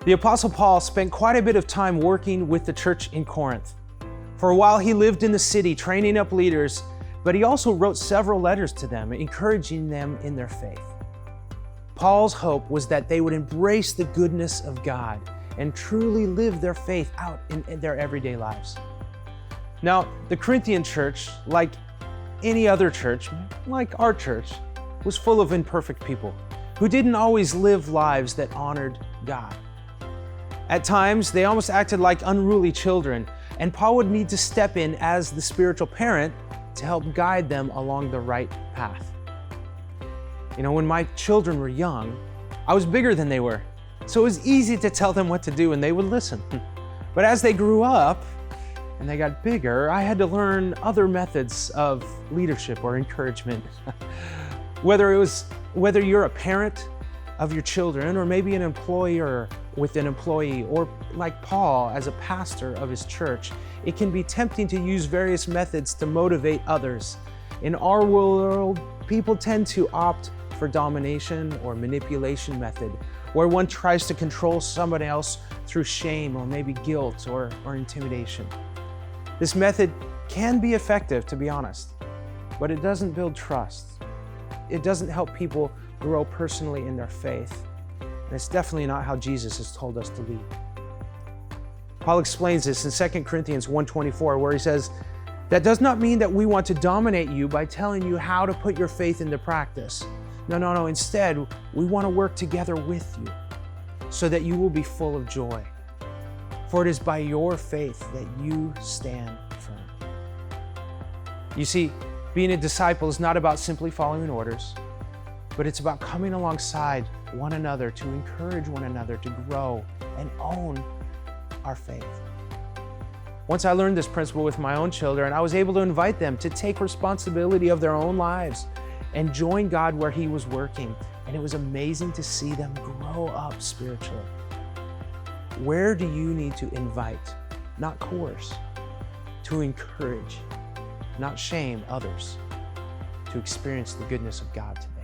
The Apostle Paul spent quite a bit of time working with the church in Corinth. For a while, he lived in the city, training up leaders, but he also wrote several letters to them, encouraging them in their faith. Paul's hope was that they would embrace the goodness of God and truly live their faith out in their everyday lives. Now, the Corinthian church, like any other church, like our church, was full of imperfect people who didn't always live lives that honored God. At times, they almost acted like unruly children, and Paul would need to step in as the spiritual parent to help guide them along the right path. You know, when my children were young, I was bigger than they were, so it was easy to tell them what to do and they would listen. But as they grew up and they got bigger, I had to learn other methods of leadership or encouragement. Whether you're a parent of your children, or maybe an employer with an employee, or like Paul as a pastor of his church, it can be tempting to use various methods to motivate others. In our world, people tend to opt for domination or manipulation method, where one tries to control somebody else through shame or maybe guilt or intimidation. This method can be effective, to be honest, but it doesn't build trust. It doesn't help people grow personally in their faith. And it's definitely not how Jesus has told us to lead. Paul explains this in 2 Corinthians 1:24, where he says, "That does not mean that we want to dominate you by telling you how to put your faith into practice. No. Instead, we want to work together with you so that you will be full of joy. For it is by your faith that you stand firm." You see, being a disciple is not about simply following orders, but it's about coming alongside one another to encourage one another to grow and own our faith. Once I learned this principle with my own children, I was able to invite them to take responsibility of their own lives and join God where He was working. And it was amazing to see them grow up spiritually. Where do you need to invite, not coerce, to encourage, not shame others, to experience the goodness of God today?